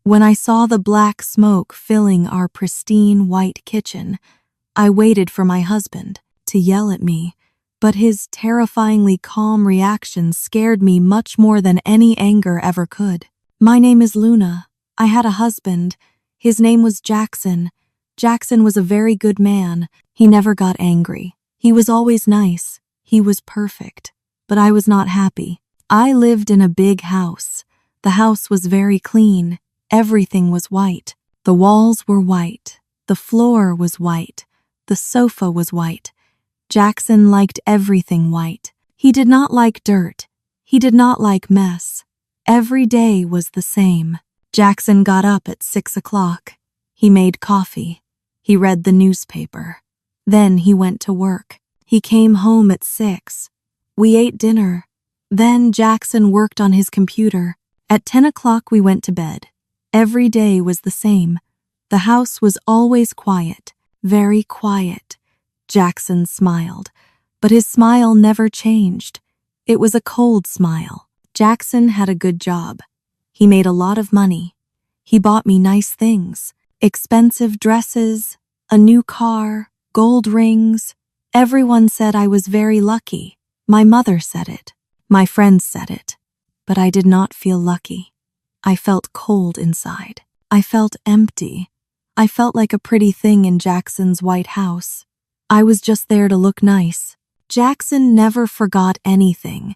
When I saw the black smoke filling our pristine white kitchen, I waited for my husband to yell at me, but his terrifyingly calm reaction scared me much more than any anger ever could. "My name is Luna. I had a husband. His name was Jackson. Jackson was a very good man. He never got angry. He was always nice. He was perfect. But I was not happy. I lived in a big house. The house was very clean. Everything was white. The walls were white. The floor was white. The sofa was white. Jackson liked everything white. He did not like dirt. He did not like mess. Every day was the same. Jackson got up at 6 o'clock. He made coffee. He read the newspaper. Then he went to work. He came home at 6. We ate dinner. Then Jackson worked on his computer. At 10 o'clock we went to bed. Every day was the same. The house was always quiet, very quiet. Jackson smiled, but his smile never changed. It was a cold smile. Jackson had a good job. He made a lot of money. He bought me nice things, expensive dresses, a new car, gold rings. Everyone said I was very lucky. My mother said it. My friends said it. But I did not feel lucky. I felt cold inside. I felt empty. I felt like a pretty thing in Jackson's white house. I was just there to look nice. Jackson never forgot anything.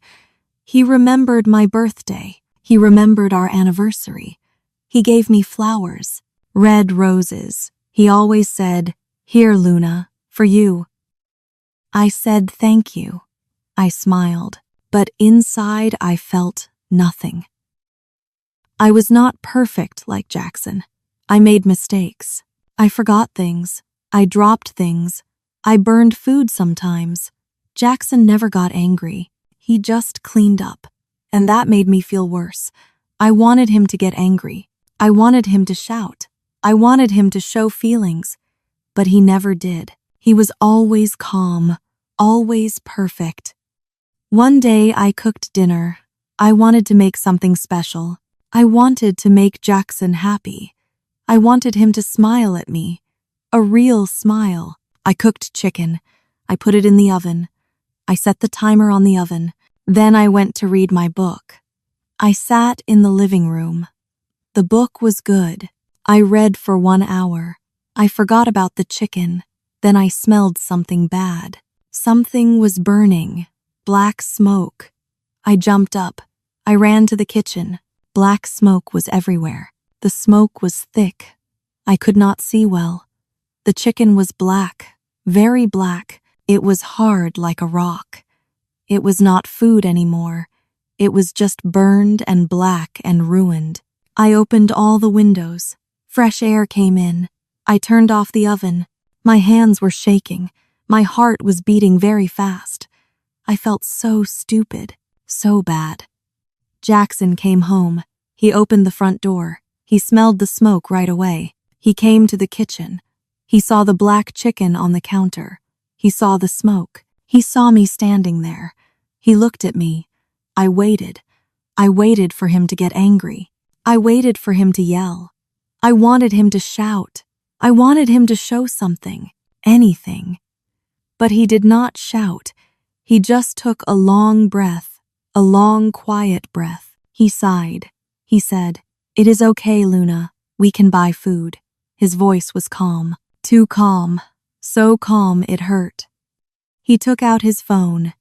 He remembered my birthday. He remembered our anniversary. He gave me flowers, red roses. He always said, "Here, Luna, for you." I said thank you. I smiled, but inside I felt nothing. I was not perfect like Jackson. I made mistakes. I forgot things. I dropped things. I burned food sometimes. Jackson never got angry. He just cleaned up. And that made me feel worse. I wanted him to get angry. I wanted him to shout. I wanted him to show feelings. But he never did. He was always calm, always perfect. One day I cooked dinner. I wanted to make something special. I wanted to make Jackson happy. I wanted him to smile at me. A real smile. I cooked chicken. I put it in the oven. I set the timer on the oven. Then I went to read my book. I sat in the living room. The book was good. I read for 1 hour. I forgot about the chicken. Then I smelled something bad. Something was burning. Black smoke. I jumped up. I ran to the kitchen. Black smoke was everywhere. The smoke was thick. I could not see well. The chicken was black, very black. It was hard like a rock. It was not food anymore. It was just burned and black and ruined. I opened all the windows. Fresh air came in. I turned off the oven. My hands were shaking. My heart was beating very fast. I felt so stupid, so bad. Jackson came home. He opened the front door. He smelled the smoke right away. He came to the kitchen. He saw the black chicken on the counter. He saw the smoke. He saw me standing there. He looked at me. I waited. I waited for him to get angry. I waited for him to yell. I wanted him to shout. I wanted him to show something, anything. But he did not shout. He just took a long breath, a long, quiet breath. He sighed. He said, "It is okay, Luna. We can buy food." His voice was calm, too calm, so calm it hurt. He took out his phone.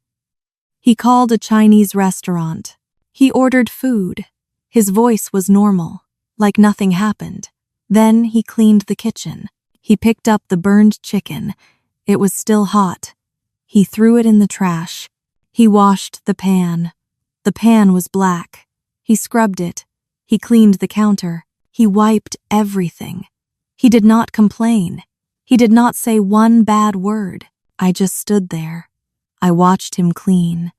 He called a Chinese restaurant. He ordered food. His voice was normal, like nothing happened. Then he cleaned the kitchen. He picked up the burned chicken. It was still hot. He threw it in the trash. He washed the pan. The pan was black. He scrubbed it. He cleaned the counter. He wiped everything. He did not complain. He did not say one bad word. I just stood there. I watched him clean.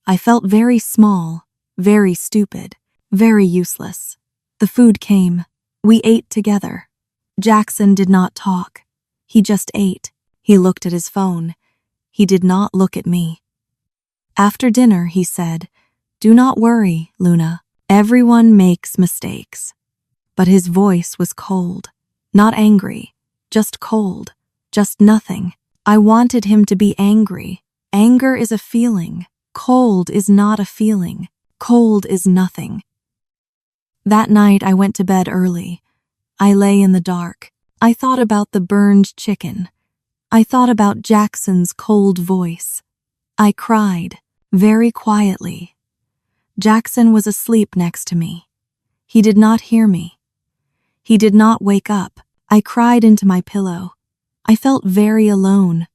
I felt very small, very stupid, very useless. The food came. We ate together. Jackson did not talk. He just ate. He looked at his phone. He did not look at me. After dinner, he said, "Do not worry, Luna. Everyone makes mistakes." but his voice was cold. Not angry, just cold, just nothing. I wanted him to be angry. Anger is a feeling. Cold is not a feeling. Cold is nothing. That night I went to bed early. I lay in the dark. I thought about the burned chicken. I thought about Jackson's cold voice. I cried, very quietly. Jackson was asleep next to me. He did not hear me. He did not wake up. I cried into my pillow. I felt very alone.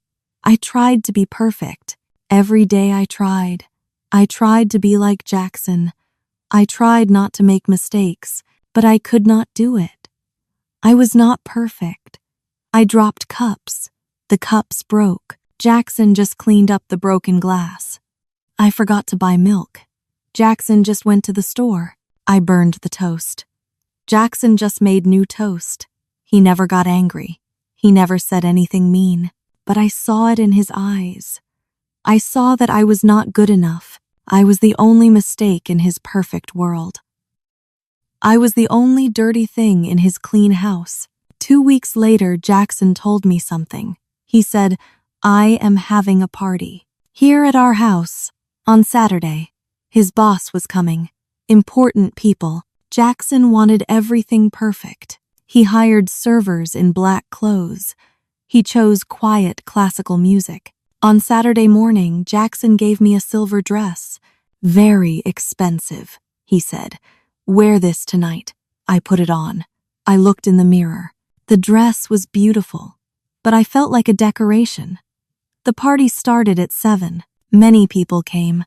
I tried to be perfect. Every day I tried. I tried to be like Jackson. I tried not to make mistakes, but I could not do it. I was not perfect. I dropped cups. The cups broke. Jackson just cleaned up the broken glass. I forgot to buy milk. Jackson just went to the store. I burned the toast. Jackson just made new toast. He never got angry. He never said anything mean, but I saw it in his eyes. I saw that I was not good enough. I was the only mistake in his perfect world. I was the only dirty thing in his clean house. 2 weeks later, Jackson told me something. He said, "I am having a party here at our house on Saturday." His boss was coming. Important people. Jackson wanted everything perfect. He hired servers in black clothes. He chose quiet classical music. On Saturday morning, Jackson gave me a silver dress. "Very expensive," he said. "Wear this tonight." I put it on. I looked in the mirror. The dress was beautiful, but I felt like a decoration. The party started at 7. Many people came.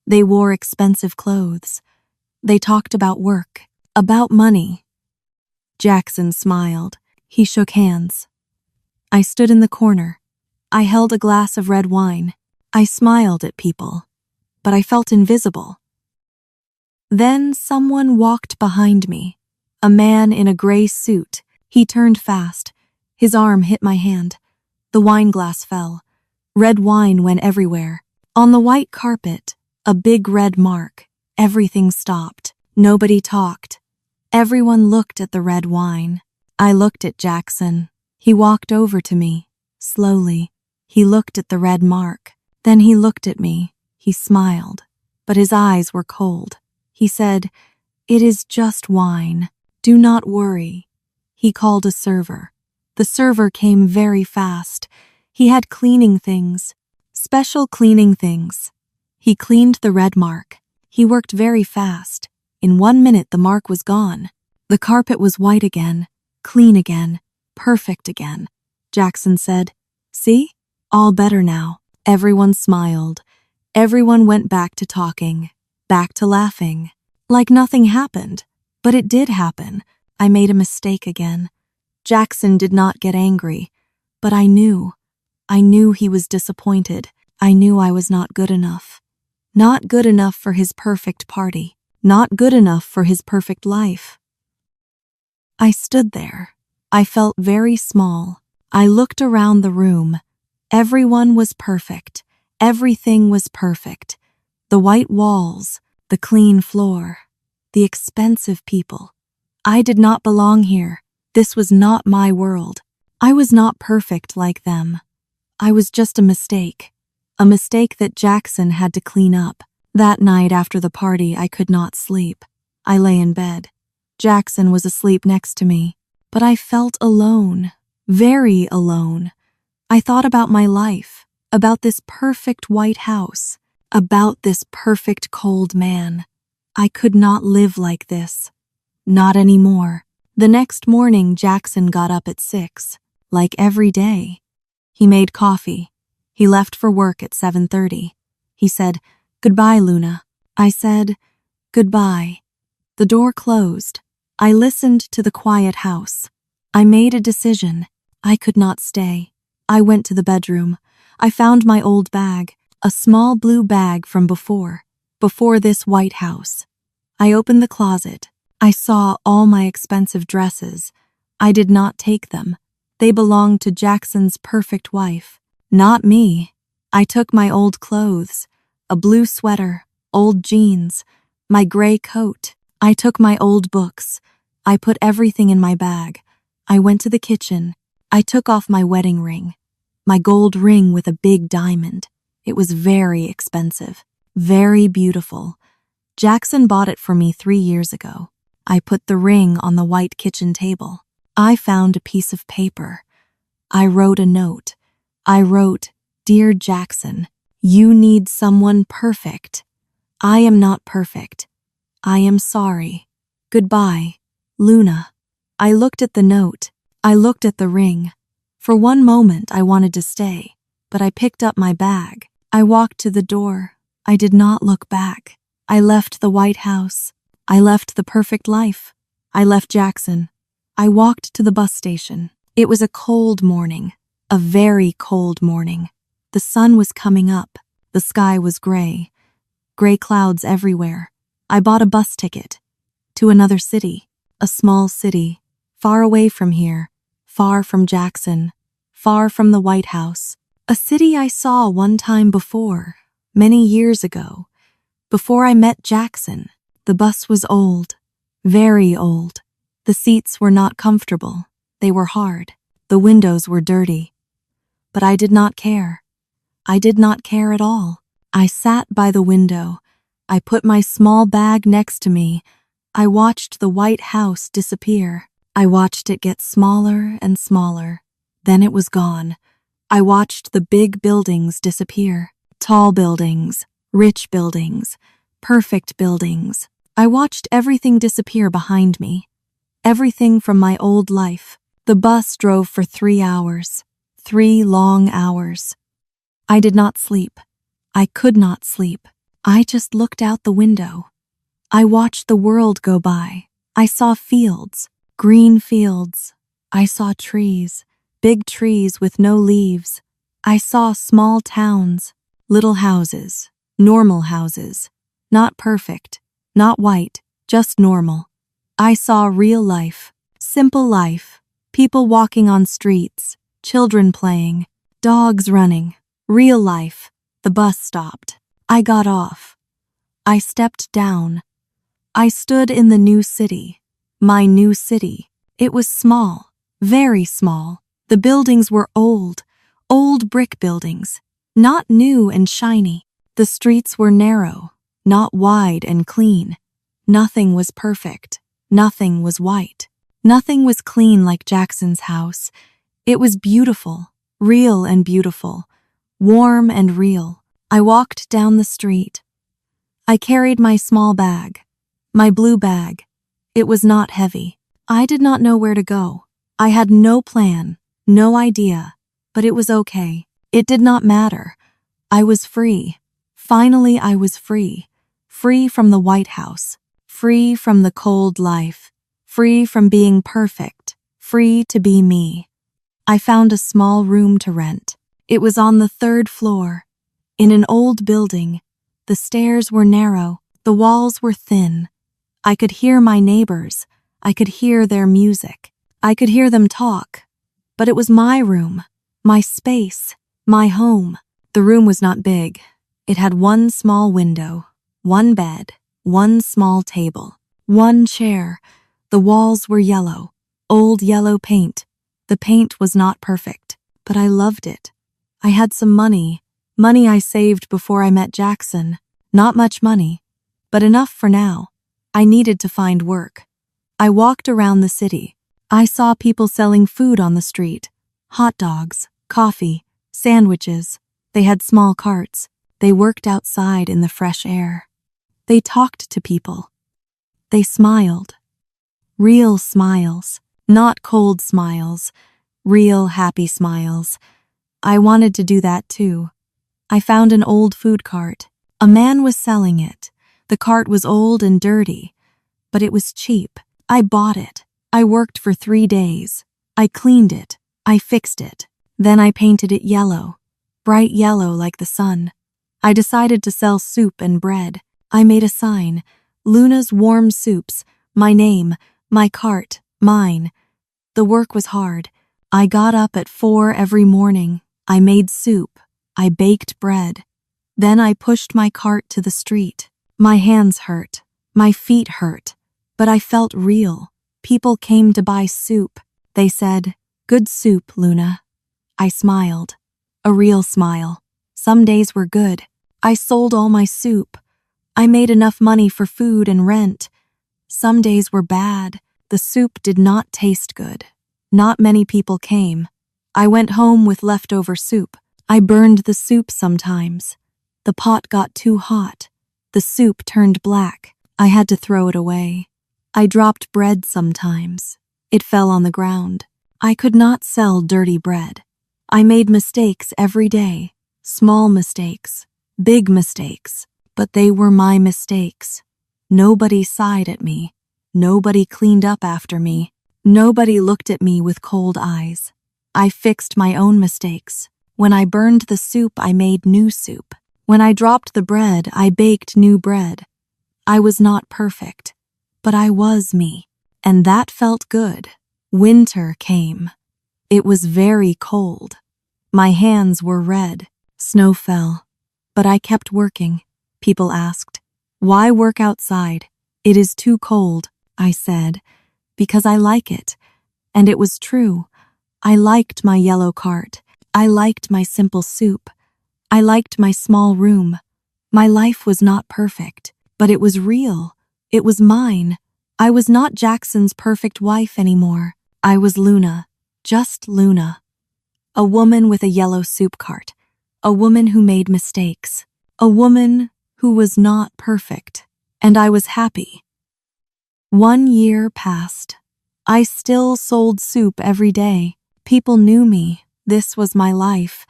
They wore expensive clothes. They talked about work, about money. Jackson smiled. He shook hands. I stood in the corner. I held a glass of red wine. I smiled at people, but I felt invisible. Then someone walked behind me. A man in a gray suit. He turned fast. His arm hit my hand. The wine glass fell. Red wine went everywhere. On the white carpet, a big red mark. Everything stopped. Nobody talked. Everyone looked at the red wine. I looked at Jackson. He walked over to me, slowly. He looked at the red mark. Then he looked at me. He smiled, but his eyes were cold. He said, "It is just wine. Do not worry." He called a server. The server came very fast. He had cleaning things, special cleaning things. He cleaned the red mark. He worked very fast. In 1 minute, the mark was gone. The carpet was white again, clean again, perfect again. Jackson said, "See? All better now." Everyone smiled. Everyone went back to talking, back to laughing, like nothing happened. But it did happen. I made a mistake again. Jackson did not get angry, but I knew. I knew he was disappointed. I knew I was not good enough. Not good enough for his perfect party. Not good enough for his perfect life. I stood there. I felt very small. I looked around the room. Everyone was perfect. Everything was perfect. The white walls, the clean floor, the expensive people. I did not belong here. This was not my world. I was not perfect like them. I was just a mistake that Jackson had to clean up. That night after the party, I could not sleep. I lay in bed. Jackson was asleep next to me, but I felt alone, very alone. I thought about my life, about this perfect white house, about this perfect cold man. I could not live like this. Not anymore. The next morning, Jackson got up at 6, like every day. He made coffee. He left for work at 7:30. He said, "Goodbye, Luna." I said, "Goodbye." The door closed. I listened to the quiet house. I made a decision. I could not stay. I went to the bedroom. I found my old bag, a small blue bag from before this white house. I opened the closet. I saw all my expensive dresses. I did not take them. They belonged to Jackson's perfect wife, not me. I took my old clothes, a blue sweater, old jeans, my gray coat. I took my old books. I put everything in my bag. I went to the kitchen. I took off my wedding ring. My gold ring with a big diamond. It was very expensive. Very beautiful. Jackson bought it for me 3 years ago. I put the ring on the white kitchen table. I found a piece of paper. I wrote a note. I wrote, "Dear Jackson, you need someone perfect. I am not perfect. I am sorry. Goodbye, Luna." I looked at the note. I looked at the ring. For one moment I wanted to stay, but I picked up my bag. I walked to the door. I did not look back. I left the White House. I left the perfect life. I left Jackson. I walked to the bus station. It was a cold morning, a very cold morning. The sun was coming up. The sky was gray. Gray clouds everywhere. I bought a bus ticket to another city, a small city, far away from here, far from Jackson, far from the White House. A city I saw one time before, many years ago. Before I met Jackson, the bus was old, very old. The seats were not comfortable. They were hard. The windows were dirty. But I did not care. I did not care at all. I sat by the window. I put my small bag next to me. I watched the White House disappear. I watched it get smaller and smaller. Then it was gone. I watched the big buildings disappear. Tall buildings, rich buildings, perfect buildings. I watched everything disappear behind me. Everything from my old life. The bus drove for 3 hours. 3 long hours. I did not sleep. I could not sleep. I just looked out the window. I watched the world go by. I saw fields, green fields. I saw trees, big trees with no leaves. I saw small towns, little houses, normal houses. Not perfect, not white, just normal. I saw real life, simple life, people walking on streets, children playing, dogs running, real life. The bus stopped. I got off. I stepped down. I stood in the new city. My new city. It was small, very small. The buildings were old brick buildings, not new and shiny. The streets were narrow, not wide and clean. Nothing was perfect. Nothing was white. Nothing was clean like Jackson's house. It was beautiful, real and beautiful, warm and real. I walked down the street. I carried my small bag, my blue bag. It was not heavy. I did not know where to go. I had no plan, no idea, but it was okay. It did not matter. I was free. Finally, I was free. Free from the White House. Free from the cold life. Free from being perfect. Free to be me. I found a small room to rent. It was on the 3rd floor. In an old building. The stairs were narrow. The walls were thin. I could hear my neighbors. I could hear their music. I could hear them talk. But it was my room, my space, my home. The room was not big. It had one small window, one bed, one small table, one chair. The walls were yellow, old yellow paint. The paint was not perfect, but I loved it. I had some money I saved before I met Jackson. Not much money, but enough for now. I needed to find work. I walked around the city. I saw people selling food on the street. Hot dogs, coffee, sandwiches. They had small carts. They worked outside in the fresh air. They talked to people. They smiled. Real smiles, not cold smiles. Real happy smiles. I wanted to do that too. I found an old food cart. A man was selling it. The cart was old and dirty, but it was cheap. I bought it. I worked for 3 days. I cleaned it. I fixed it. Then I painted it yellow, bright yellow like the sun. I decided to sell soup and bread. I made a sign, Luna's Warm Soups, my name, my cart, mine. The work was hard. I got up at 4 every morning. I made soup. I baked bread. Then I pushed my cart to the street. My hands hurt. My feet hurt. But I felt real. People came to buy soup. They said, "Good soup, Luna." I smiled. A real smile. Some days were good. I sold all my soup. I made enough money for food and rent. Some days were bad. The soup did not taste good. Not many people came. I went home with leftover soup. I burned the soup sometimes. The pot got too hot. The soup turned black. I had to throw it away. I dropped bread sometimes. It fell on the ground. I could not sell dirty bread. I made mistakes every day. Small mistakes, big mistakes, but they were my mistakes. Nobody sighed at me. Nobody cleaned up after me. Nobody looked at me with cold eyes. I fixed my own mistakes. When I burned the soup, I made new soup. When I dropped the bread, I baked new bread. I was not perfect, but I was me, and that felt good. Winter came. It was very cold. My hands were red. Snow fell. But I kept working. People asked, "Why work outside? It is too cold," I said, "because I like it." And it was true. I liked my yellow cart. I liked my simple soup. I liked my small room. My life was not perfect, but it was real. It was mine. I was not Jackson's perfect wife anymore. I was Luna, just Luna. A woman with a yellow soup cart. A woman who made mistakes. A woman who was not perfect. And I was happy. 1 year passed. I still sold soup every day. People knew me. This was my life.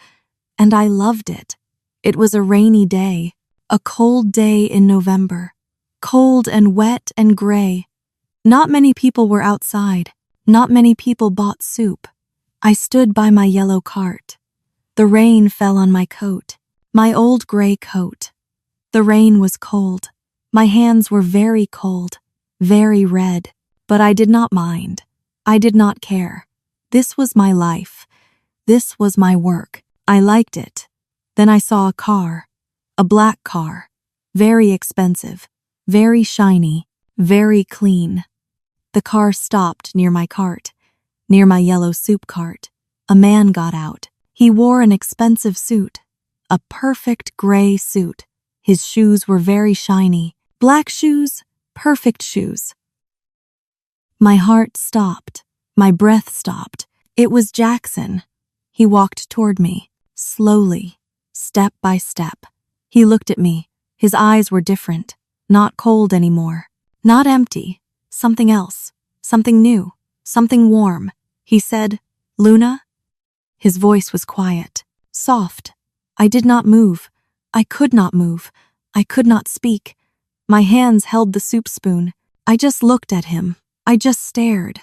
And I loved it. It was a rainy day. A cold day in November. Cold and wet and gray. Not many people were outside. Not many people bought soup. I stood by my yellow cart. The rain fell on my coat. My old gray coat. The rain was cold. My hands were very cold. Very red. But I did not mind. I did not care. This was my life. This was my work. I liked it. Then I saw a car. A black car. Very expensive. Very shiny. Very clean. The car stopped near my cart. Near my yellow soup cart. A man got out. He wore an expensive suit. A perfect gray suit. His shoes were very shiny. Black shoes. Perfect shoes. My heart stopped. My breath stopped. It was Jackson. He walked toward me, slowly, step by step. He looked at me. His eyes were different, not cold anymore, not empty, something else, something new, something warm. He said, "Luna?" His voice was quiet, soft. I did not move. I could not move. I could not speak. My hands held the soup spoon. I just looked at him. I just stared.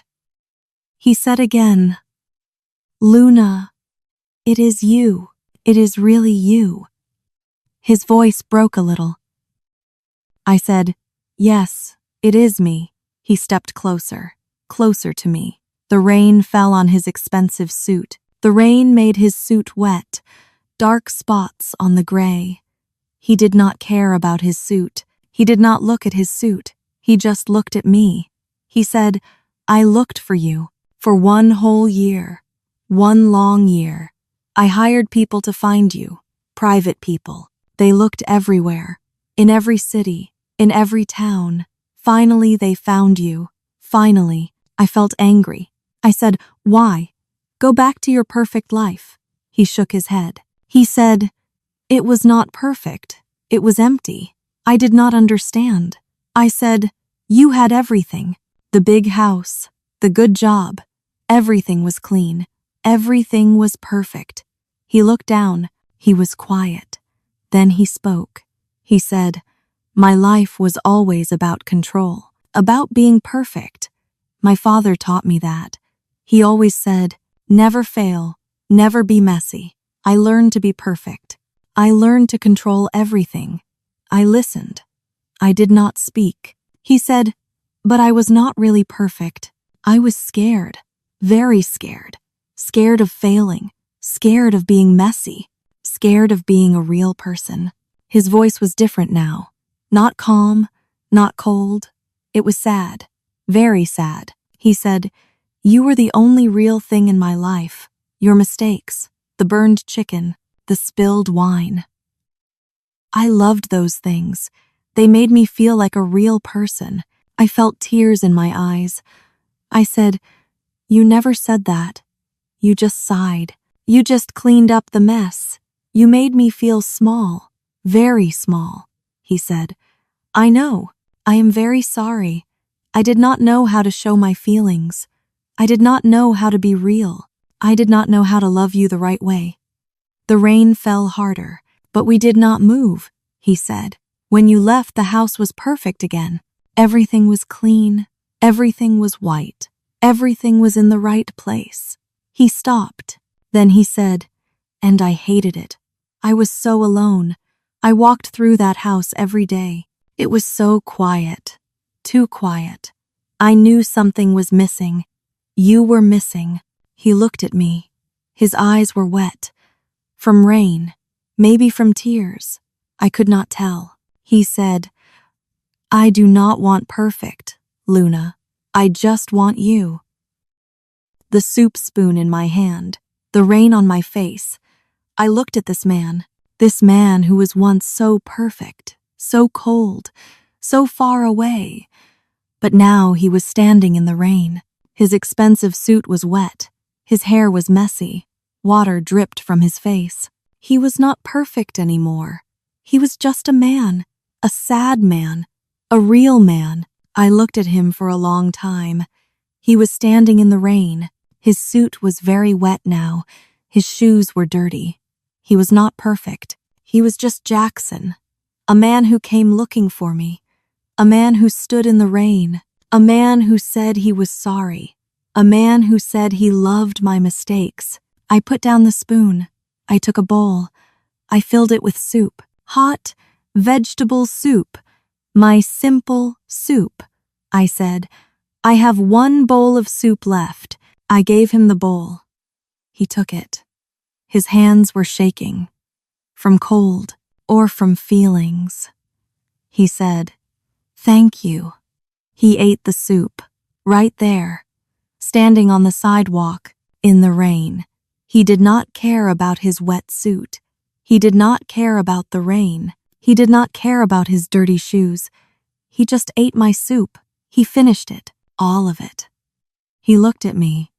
He said again, "Luna, it is you. It is really you." His voice broke a little. I said, "Yes, it is me." He stepped closer, closer to me. The rain fell on his expensive suit. The rain made his suit wet, dark spots on the gray. He did not care about his suit. He did not look at his suit. He just looked at me. He said, "I looked for you for 1 whole year, 1 long year. I hired people to find you, private people. They looked everywhere, in every city, in every town. Finally, they found you. Finally." I felt angry. I said, "Why? Go back to your perfect life." He shook his head. He said, "It was not perfect. It was empty." I did not understand. I said, "You had everything. The big house, the good job. Everything was clean. Everything was perfect." He looked down. He was quiet. Then he spoke. He said, "My life was always about control, about being perfect. My father taught me that. He always said, 'Never fail, never be messy.' I learned to be perfect. I learned to control everything. I listened. I did not speak." He said, "But I was not really perfect. I was scared, very scared. Scared of failing, scared of being messy, scared of being a real person." His voice was different now. Not calm, not cold. It was sad, very sad. He said, "You were the only real thing in my life. Your mistakes, the burned chicken, the spilled wine. I loved those things. They made me feel like a real person." I felt tears in my eyes. I said, "You never said that. You just sighed. You just cleaned up the mess. You made me feel small, very small." He said, "I know. I am very sorry. I did not know how to show my feelings. I did not know how to be real. I did not know how to love you the right way." The rain fell harder, but we did not move, he said. "When you left, the house was perfect again. Everything was clean. Everything was white. Everything was in the right place." He stopped. Then he said, "And I hated it. I was so alone. I walked through that house every day. It was so quiet. Too quiet. I knew something was missing. You were missing." He looked at me. His eyes were wet. From rain, maybe from tears. I could not tell. He said, "I do not want perfect, Luna. I just want you." The soup spoon in my hand, the rain on my face. I looked at this man who was once so perfect, so cold, so far away. But now he was standing in the rain. His expensive suit was wet. His hair was messy. Water dripped from his face. He was not perfect anymore. He was just a man, a sad man, a real man. I looked at him for a long time. He was standing in the rain. His suit was very wet now. His shoes were dirty. He was not perfect. He was just Jackson, a man who came looking for me, a man who stood in the rain, a man who said he was sorry, a man who said he loved my mistakes. I put down the spoon. I took a bowl. I filled it with soup, hot vegetable soup, my simple soup. I said, "I have one bowl of soup left." I gave him the bowl. He took it. His hands were shaking, from cold or from feelings. He said, "Thank you." He ate the soup, right there, standing on the sidewalk, in the rain. He did not care about his wet suit. He did not care about the rain. He did not care about his dirty shoes. He just ate my soup. He finished it, all of it. He looked at me.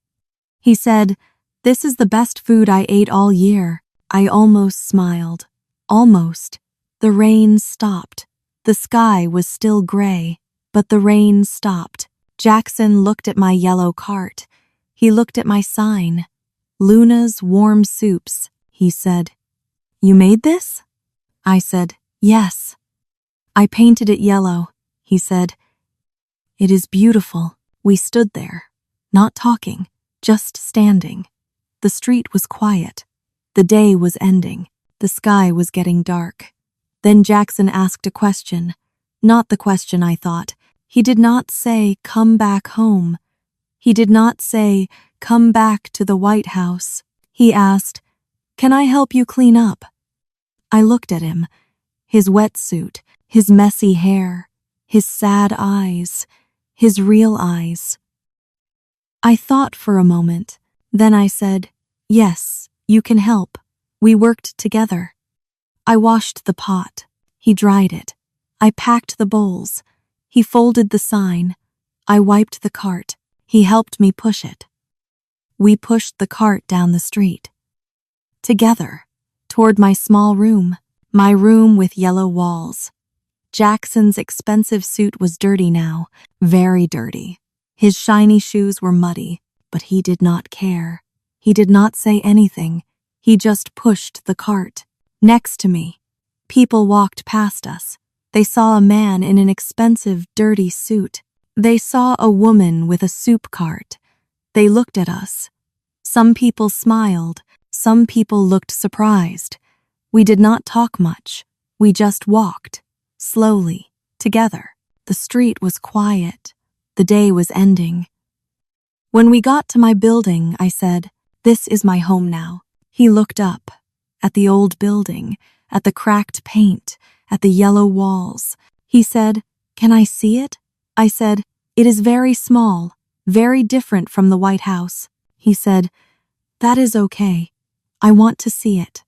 He said, "This is the best food I ate all year." I almost smiled. Almost. The rain stopped. The sky was still gray, but the rain stopped. Jackson looked at my yellow cart. He looked at my sign. "Luna's Warm Soups," he said. "You made this?" I said, "Yes." "I painted it yellow," he said. "It is beautiful." We stood there, not talking, just standing. The street was quiet. The day was ending. The sky was getting dark. Then Jackson asked a question. Not the question I thought. He did not say, "Come back home." He did not say, "Come back to the White House." He asked, "Can I help you clean up?" I looked at him. His wetsuit, his messy hair, his sad eyes, his real eyes. I thought for a moment. Then I said, "Yes, you can help. We worked together." I washed the pot. He dried it. I packed the bowls. He folded the sign. I wiped the cart. He helped me push it. We pushed the cart down the street. Together, toward my small room, my room with yellow walls. Jackson's expensive suit was dirty now, very dirty. His shiny shoes were muddy, but he did not care. He did not say anything. He just pushed the cart. Next to me, people walked past us. They saw a man in an expensive, dirty suit. They saw a woman with a soup cart. They looked at us. Some people smiled. Some people looked surprised. We did not talk much. We just walked, slowly, together. The street was quiet. The day was ending. When we got to my building, I said, "This is my home now." He looked up, at the old building, at the cracked paint, at the yellow walls. He said, "Can I see it?" I said, "It is very small. very different from the White House. He said, "That is okay. I want to see it."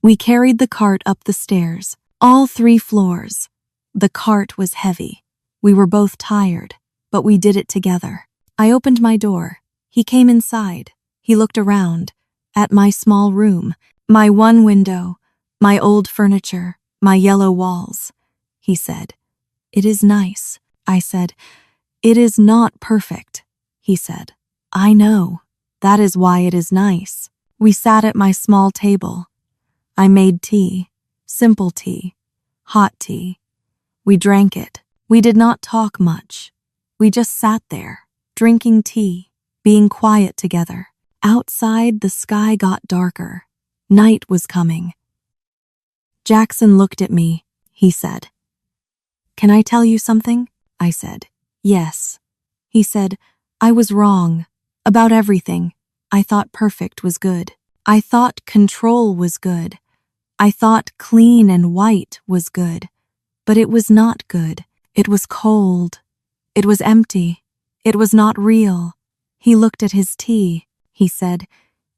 We carried the cart up the stairs, all 3 floors. The cart was heavy. We were both tired, but we did it together. I opened my door. He came inside. He looked around, at my small room, my one window, my old furniture, my yellow walls. He said, "It is nice." I said, "It is not perfect." He said, "I know. That is why it is nice." We sat at my small table. I made tea, simple tea, hot tea. We drank it. We did not talk much. We just sat there, drinking tea, being quiet together. Outside, the sky got darker. Night was coming. Jackson looked at me. He said, "Can I tell you something?" I said, "Yes." He said, "I was wrong. About everything. I thought perfect was good. I thought control was good. I thought clean and white was good. But it was not good. It was cold. It was empty. It was not real." He looked at his tea. He said,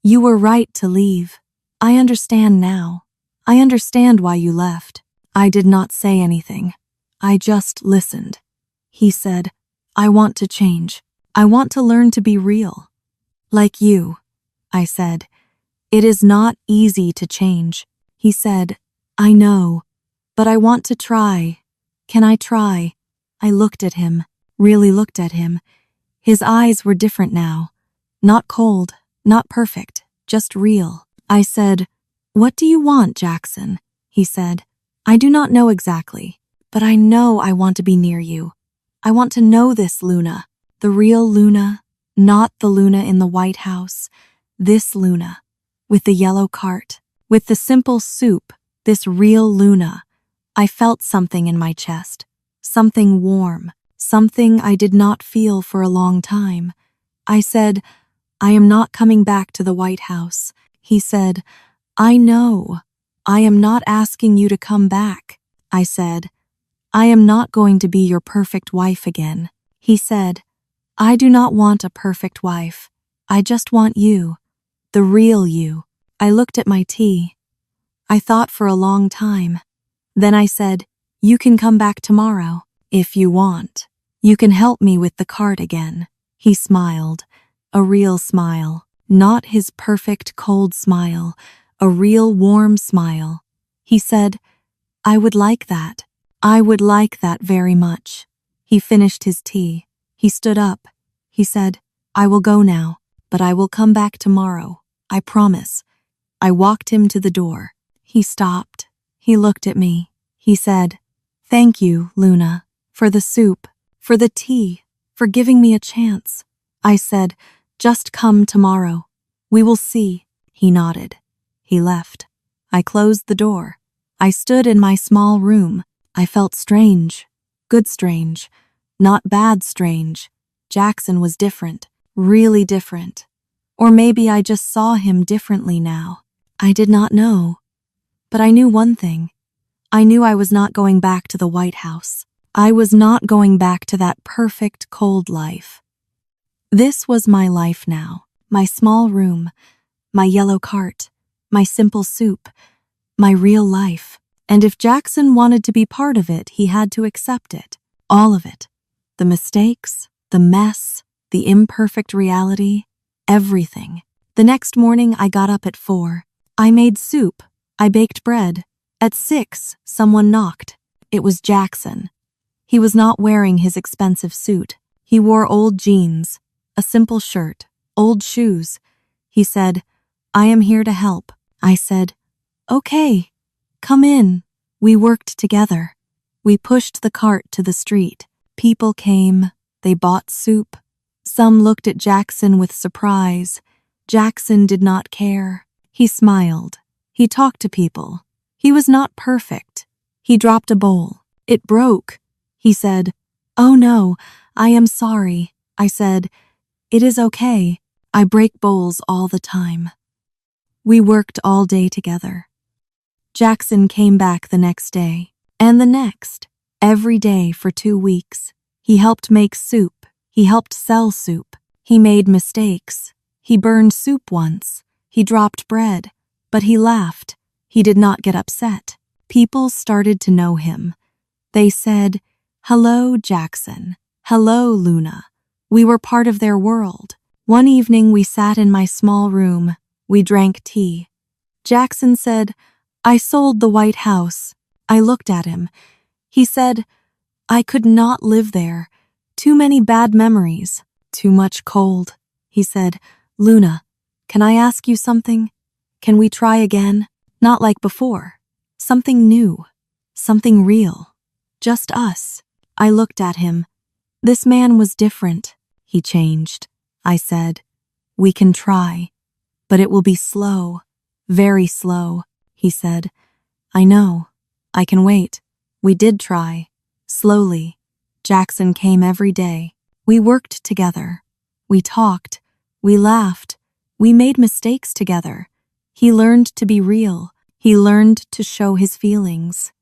"You were right to leave. I understand now. I understand why you left." I did not say anything. I just listened. He said, "I want to change. I want to learn to be real. Like you." I said, "It is not easy to change." He said, "I know, but I want to try. Can I try?" I looked at him, really looked at him. His eyes were different now. Not cold, not perfect, just real. I said, "What do you want, Jackson?" He said, "I do not know exactly, but I know I want to be near you. I want to know this Luna, the real Luna, not the Luna in the White House. This Luna, with the yellow cart, with the simple soup, this real Luna." I felt something in my chest, something warm, something I did not feel for a long time. I said, "I am not coming back to the White House." He said, "I know. I am not asking you to come back." I said, "I am not going to be your perfect wife again." He said, "I do not want a perfect wife. I just want you, the real you." I looked at my tea. I thought for a long time. Then I said, "You can come back tomorrow, if you want. You can help me with the cart again." He smiled, a real smile, not his perfect cold smile, a real warm smile. He said, "I would like that. I would like that very much." He finished his tea. He stood up. He said, "I will go now, but I will come back tomorrow. I promise." I walked him to the door. He stopped. He looked at me. He said, "Thank you, Luna, for the soup, for the tea, for giving me a chance." I said, "Just come tomorrow. We will see." He nodded. He left. I closed the door. I stood in my small room. I felt strange. Good strange. Not bad strange. Jackson was different. Really different. Or maybe I just saw him differently now. I did not know. But I knew one thing. I knew I was not going back to the White House. I was not going back to that perfect cold life. This was my life now. My small room, my yellow cart, my simple soup, my real life. And if Jackson wanted to be part of it, he had to accept it. All of it. The mistakes, the mess, the imperfect reality, everything. The next morning I got up at 4. I made soup. I baked bread. At 6, someone knocked. It was Jackson. He was not wearing his expensive suit. He wore old jeans, a simple shirt, old shoes. He said, "I am here to help." I said, "Okay, come in." We worked together. We pushed the cart to the street. People came. They bought soup. Some looked at Jackson with surprise. Jackson did not care. He smiled. He talked to people. He was not perfect. He dropped a bowl. It broke. He said, "Oh no, I am sorry." I said, "It is okay. I break bowls all the time." We worked all day together. Jackson came back the next day, and the next, every day for 2 weeks. He helped make soup. He helped sell soup. He made mistakes. He burned soup once. He dropped bread. But he laughed. He did not get upset. People started to know him. They said, "Hello, Jackson. Hello, Luna." We were part of their world. One evening we sat in my small room. We drank tea. Jackson said, "I sold the White House." I looked at him. He said, "I could not live there. Too many bad memories. Too much cold." He said, "Luna, can I ask you something? Can we try again? Not like before. Something new. Something real. Just us." I looked at him. This man was different. He changed. I said, "We can try, but it will be slow. Very slow." He said, "I know. I can wait." We did try. Slowly. Jackson came every day. We worked together. We talked. We laughed. We made mistakes together. He learned to be real. He learned to show his feelings.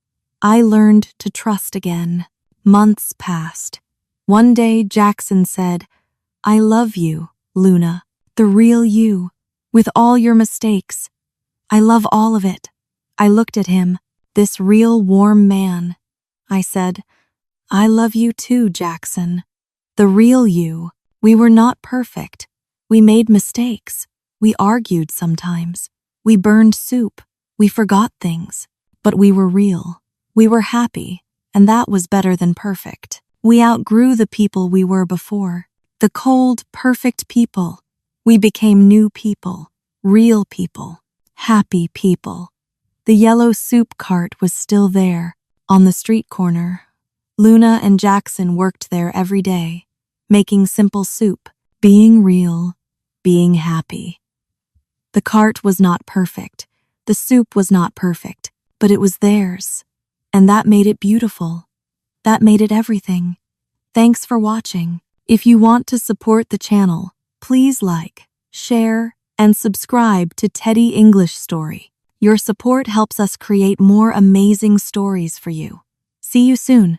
I learned to trust again. Months passed. One day, Jackson said, "I love you, Luna, the real you, with all your mistakes. I love all of it." I looked at him, this real warm man. I said, "I love you too, Jackson. The real you." We were not perfect. We made mistakes. We argued sometimes. We burned soup. We forgot things. But we were real. We were happy, and that was better than perfect. We outgrew the people we were before. The cold, perfect people. We became new people. Real people. Happy people. The yellow soup cart was still there, on the street corner. Luna and Jackson worked there every day, making simple soup, being real, being happy. The cart was not perfect. The soup was not perfect, but it was theirs. And that made it beautiful. That made it everything. Thanks for watching. If you want to support the channel, please like, share, and subscribe to Teddy English Story. Your support helps us create more amazing stories for you. See you soon.